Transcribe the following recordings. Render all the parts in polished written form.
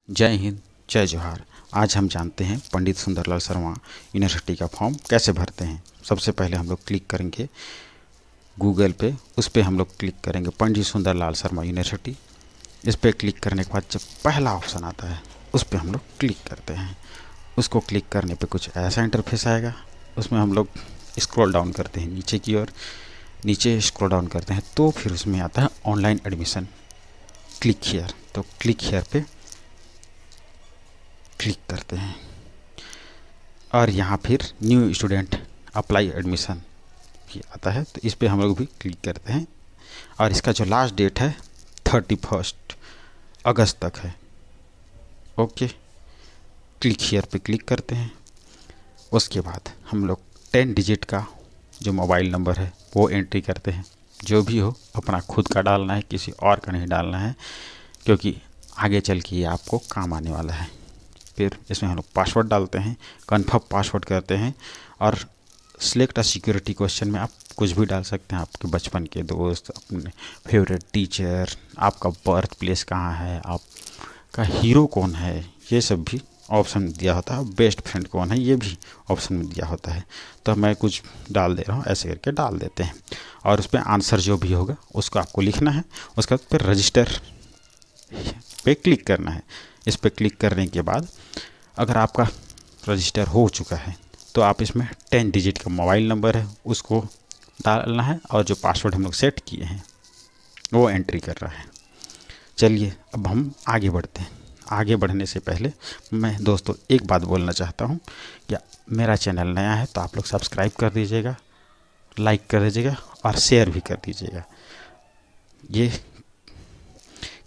जय हिंद, जय जोहार। आज हम जानते हैं पंडित सुंदरलाल शर्मा यूनिवर्सिटी का फॉर्म कैसे भरते हैं। सबसे पहले हम लोग क्लिक करेंगे गूगल पे, उस पर हम लोग क्लिक करेंगे पंडित सुंदरलाल शर्मा यूनिवर्सिटी। इस पर क्लिक करने के बाद जब पहला ऑप्शन आता है उस पर हम लोग क्लिक करते हैं। उसको क्लिक करने पे कुछ ऐसा इंटरफेस आएगा। उसमें हम लोग स्क्रॉल डाउन करते हैं नीचे की ओर। नीचे स्क्रॉल डाउन करते हैं तो फिर उसमें आता है ऑनलाइन एडमिशन, क्लिक हियर। तो क्लिक हियर पे क्लिक करते हैं और यहाँ फिर न्यू स्टूडेंट अप्लाई एडमिशन ये आता है, तो इस पर हम लोग भी क्लिक करते हैं। और इसका जो लास्ट डेट है 31 अगस्त तक है। ओके, क्लिक हियर पे क्लिक करते हैं। उसके बाद हम लोग 10 डिजिट का जो मोबाइल नंबर है वो एंट्री करते हैं। जो भी हो अपना खुद का डालना है, किसी और का नहीं डालना है, क्योंकि आगे चल के ये आपको काम आने वाला है। फिर इसमें हम लोग पासवर्ड डालते हैं, कन्फर्म पासवर्ड करते हैं और सिलेक्ट अ सिक्योरिटी क्वेश्चन में आप कुछ भी डाल सकते हैं। आपके बचपन के दोस्त, अपने फेवरेट टीचर, आपका बर्थ प्लेस कहाँ है, आपका हीरो कौन है, ये सब भी ऑप्शन दिया होता है। बेस्ट फ्रेंड कौन है ये भी ऑप्शन में दिया होता है। तो मैं कुछ डाल दे रहा हूँ, ऐसे करके डाल देते हैं और उस पर आंसर जो भी होगा उसको आपको लिखना है। उसके बाद फिर रजिस्टर पे क्लिक करना है। इस पर क्लिक करने के बाद अगर आपका रजिस्टर हो चुका है तो आप इसमें 10 डिजिट का मोबाइल नंबर है उसको डालना है और जो पासवर्ड हम लोग सेट किए हैं वो एंट्री कर रहा है। चलिए अब हम आगे बढ़ते हैं। आगे बढ़ने से पहले मैं दोस्तों एक बात बोलना चाहता हूँ कि मेरा चैनल नया है तो आप लोग सब्सक्राइब कर दीजिएगा, लाइक कर दीजिएगा और शेयर भी कर दीजिएगा। ये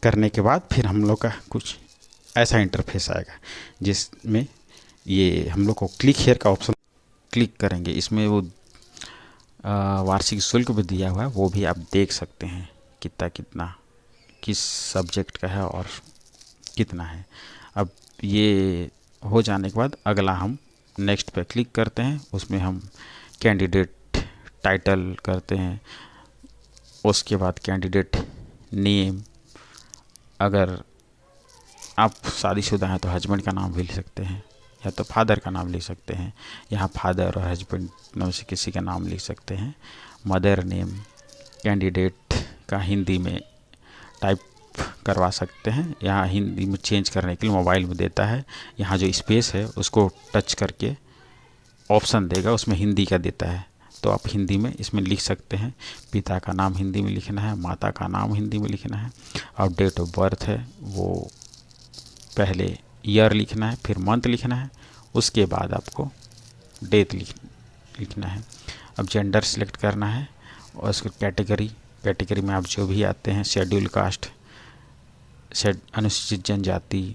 करने के बाद फिर हम लोग का कुछ ऐसा इंटरफेस आएगा जिसमें ये हम लोग को क्लिक हियर का ऑप्शन क्लिक करेंगे। इसमें वो वार्षिक शुल्क भी दिया हुआ है, वो भी आप देख सकते हैं कितना कितना किस सब्जेक्ट का है और कितना है। अब ये हो जाने के बाद अगला हम नेक्स्ट पे क्लिक करते हैं। उसमें हम कैंडिडेट टाइटल करते हैं। उसके बाद कैंडिडेट नेम, अगर आप शादीशुदा हैं तो हस्बैंड का नाम भी लिख सकते हैं या तो फादर का नाम लिख सकते हैं। यहाँ फादर और हस्बैंड में से किसी का नाम लिख सकते हैं। मदर नेम कैंडिडेट का हिंदी में टाइप करवा सकते हैं। यहाँ हिंदी में चेंज करने के लिए मोबाइल में देता है। यहाँ जो स्पेस है उसको टच करके ऑप्शन देगा, उसमें हिंदी का देता है तो आप हिंदी में इसमें लिख सकते हैं। पिता का नाम हिंदी में लिखना है, माता का नाम हिंदी में लिखना है और डेट ऑफ बर्थ है वो पहले ईयर लिखना है, फिर मंथ लिखना है, उसके बाद आपको डेट लिखना है। अब जेंडर सिलेक्ट करना है और उसको कैटेगरी में आप जो भी आते हैं, शेड्यूल कास्ट, अनुसूचित जनजाति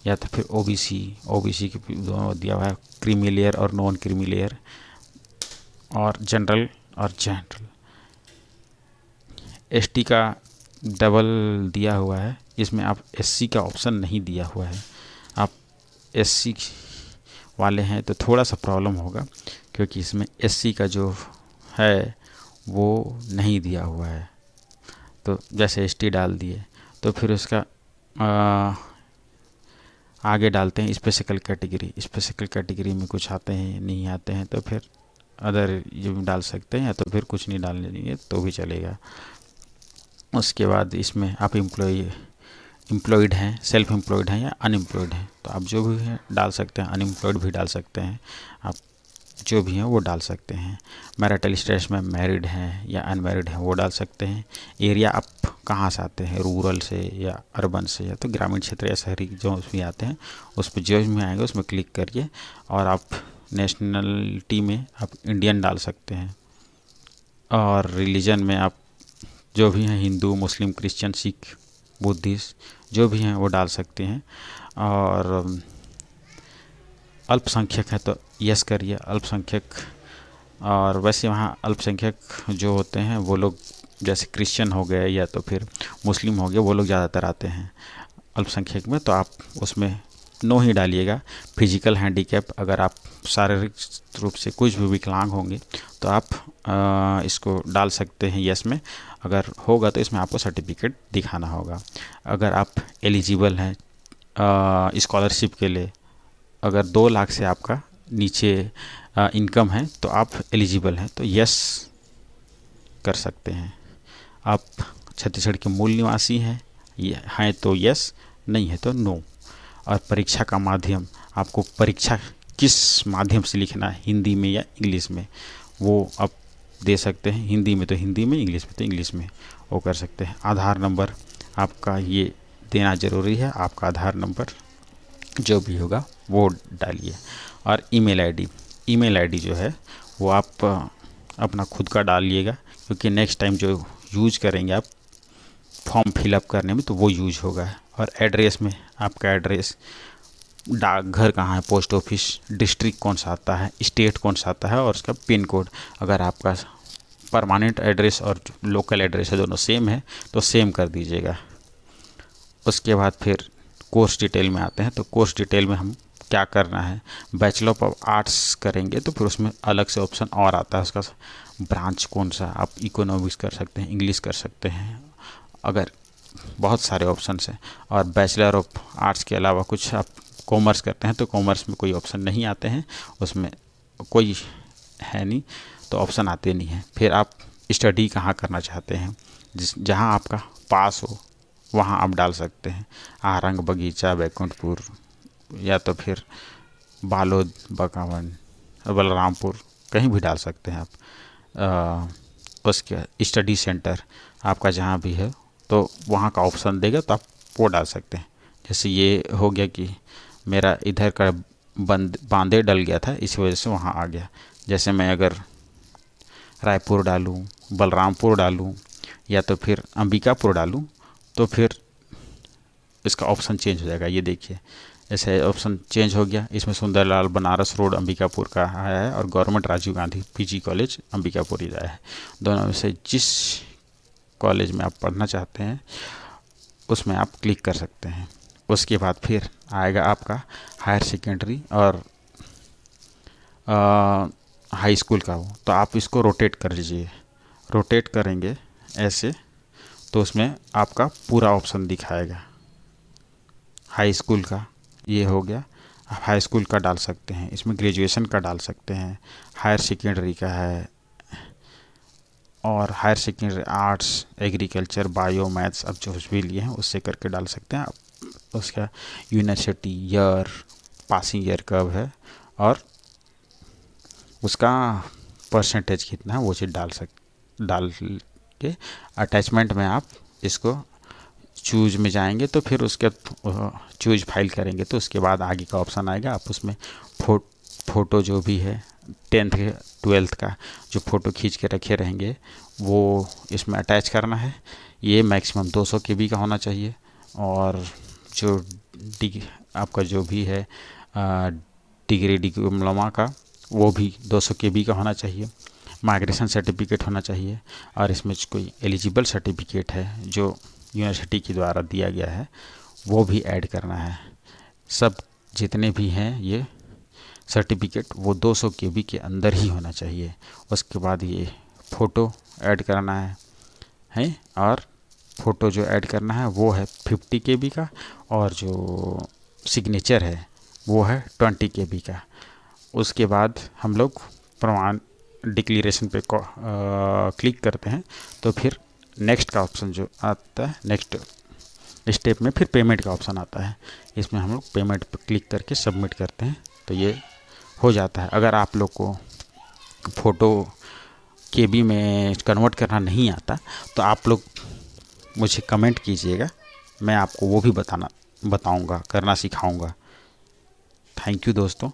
या तो फिर ओबीसी के दोनों दिया हुआ है, क्रीमी लेयर और नॉन क्रीमी लेयर और जनरल और जनरल। एसटी का डबल दिया हुआ है, इसमें आप एससी का ऑप्शन नहीं दिया हुआ है। आप एससी वाले हैं तो थोड़ा सा प्रॉब्लम होगा क्योंकि इसमें एससी का जो है वो नहीं दिया हुआ है। तो जैसे एसटी डाल दिए तो फिर उसका आगे डालते हैं स्पेसिकल कैटेगरी में कुछ आते हैं नहीं आते हैं तो फिर अदर ये भी डाल सकते हैं या तो फिर कुछ नहीं डालने देंगे तो भी चलेगा। उसके बाद इसमें आप एम्प्लॉयड हैं, सेल्फ एम्प्लॉयड हैं या अनएम्प्लॉयड हैं तो आप जो भी हैं डाल सकते हैं। अनएम्प्लॉयड भी डाल सकते हैं, आप जो भी हैं वो डाल सकते हैं। मैरिटल स्टेटस में मैरिड हैं या अनमैरिड हैं वो डाल सकते हैं। एरिया आप कहाँ से आते हैं, रूरल से या अर्बन से या तो ग्रामीण क्षेत्र या शहरी जो भी आते हैं उस पर जो भी आएंगे उसमें क्लिक करिए और आप नेशनलिटी में आप इंडियन डाल सकते हैं। और रिलीजन में आप जो भी हैं हिंदू, मुस्लिम, क्रिश्चियन, सिख, बुद्धिस्ट जो भी हैं वो डाल सकते हैं। और अल्पसंख्यक है तो यस करिए अल्पसंख्यक। और वैसे वहाँ अल्पसंख्यक जो होते हैं वो लोग जैसे क्रिश्चियन हो गए या तो फिर मुस्लिम हो गए वो लोग ज़्यादातर आते हैं अल्पसंख्यक में, तो आप उसमें नो ही डालिएगा। फिजिकल हैंडीकैप, अगर आप शारीरिक रूप से कुछ भी विकलांग होंगे तो आप इसको डाल सकते हैं यस में। अगर होगा तो इसमें आपको सर्टिफिकेट दिखाना होगा। अगर आप एलिजिबल हैं स्कॉलरशिप के लिए अगर 2 लाख से आपका नीचे इनकम है तो आप एलिजिबल हैं, तो यस कर सकते हैं। आप छत्तीसगढ़ के मूल निवासी हैं तो यस, नहीं है तो नो। और परीक्षा का माध्यम, आपको परीक्षा किस माध्यम से लिखना है, हिंदी में या इंग्लिश में, वो आप दे सकते हैं। हिंदी में तो हिंदी में, इंग्लिश में तो इंग्लिश में वो कर सकते हैं। आधार नंबर आपका ये देना ज़रूरी है, आपका आधार नंबर जो भी होगा वो डालिए। और ईमेल आईडी जो है वो आप अपना खुद का डालिएगा, क्योंकि नेक्स्ट टाइम जो यूज करेंगे आप फॉर्म फिलअप करने में तो वो यूज होगा। और एड्रेस में आपका एड्रेस, डाकघर कहाँ है, पोस्ट ऑफिस, डिस्ट्रिक्ट कौन सा आता है, स्टेट कौन सा आता है, और उसका पिन कोड। अगर आपका परमानेंट एड्रेस और लोकल एड्रेस है दोनों सेम है तो सेम कर दीजिएगा। उसके बाद फिर कोर्स डिटेल में आते हैं। तो कोर्स डिटेल में हम क्या करना है, बैचलर ऑफ आर्ट्स करेंगे तो फिर उसमें अलग से ऑप्शन और आता है, उसका ब्रांच कौन सा। आप इकोनॉमिक्स कर सकते हैं, इंग्लिश कर सकते हैं, अगर बहुत सारे ऑप्शंस हैं। और बैचलर ऑफ आर्ट्स के अलावा कुछ आप कॉमर्स करते हैं तो कॉमर्स में कोई ऑप्शन नहीं आते हैं, उसमें कोई है नहीं तो ऑप्शन आते नहीं हैं। फिर आप स्टडी कहाँ करना चाहते हैं, जहाँ आपका पास हो वहाँ आप डाल सकते हैं। आरंग, बगीचा, बैकुंठपुर, या तो फिर बालोद, बकावन, बलरामपुर, कहीं भी डाल सकते हैं आप। उसके स्टडी सेंटर आपका जहाँ भी है तो वहाँ का ऑप्शन देगा तो आप वो डाल सकते हैं। जैसे ये हो गया कि मेरा इधर का बांदे डल गया था, इसी वजह से वहाँ आ गया। जैसे मैं अगर रायपुर डालूँ, बलरामपुर डालूँ या तो फिर अंबिकापुर डालूँ तो फिर इसका ऑप्शन चेंज हो जाएगा। ये देखिए ऐसे ऑप्शन चेंज हो गया। इसमें सुंदरलाल बनारस रोड अंबिकापुर का आया है और government Rajiv Gandhi PG college Ambikapur ही आया है। दोनों में से जिस कॉलेज में आप पढ़ना चाहते हैं उसमें आप क्लिक कर सकते हैं। उसके बाद फिर आएगा आपका हायर सेकेंडरी और हाई स्कूल का हो, तो आप इसको रोटेट कर लीजिए। रोटेट करेंगे ऐसे तो उसमें आपका पूरा ऑप्शन दिखाएगा। हाई स्कूल का ये हो गया, आप हाई स्कूल का डाल सकते हैं, इसमें ग्रेजुएशन का डाल सकते हैं, हायर सेकेंडरी का है, और higher secondary arts, agriculture, bio, maths अब जो भी लिए हैं उससे करके डाल सकते हैं आप। उसका यूनिवर्सिटी ईयर, पासिंग ईयर कब है और उसका परसेंटेज कितना है वो चीज़ डाल के अटैचमेंट में आप इसको चूज में जाएंगे तो फिर उसके चूज फाइल करेंगे तो उसके बाद आगे का ऑप्शन आएगा। आप उसमें फ़ोटो जो भी है 10th 12th का जो फ़ोटो खींच के रखे रहेंगे वो इसमें अटैच करना है। ये मैक्सिमम 200 KB का होना चाहिए। और जो आपका जो भी है डिग्री डिप्लोमा का वो भी 200 KB का होना चाहिए। माइग्रेशन सर्टिफिकेट होना चाहिए और इसमें कोई एलिजिबल सर्टिफिकेट है जो यूनिवर्सिटी के द्वारा दिया गया है वो भी ऐड करना है। सब जितने भी हैं ये सर्टिफिकेट वो 200 KB के अंदर ही होना चाहिए। उसके बाद ये फ़ोटो ऐड करना है और फ़ोटो जो ऐड करना है वो है 50 KB का और जो सिग्नेचर है वो है 20 KB का। उसके बाद हम लोग प्रमाण डिक्लेरेशन पे क्लिक करते हैं तो फिर नेक्स्ट का ऑप्शन जो आता है, नेक्स्ट स्टेप में फिर पेमेंट का ऑप्शन आता है। इसमें हम लोग पेमेंट पर क्लिक करके सबमिट करते हैं तो ये हो जाता है। अगर आप लोग को फ़ोटो KB में कन्वर्ट करना नहीं आता तो आप लोग मुझे कमेंट कीजिएगा, मैं आपको वो भी बताऊंगा, करना सिखाऊंगा। थैंक यू दोस्तों।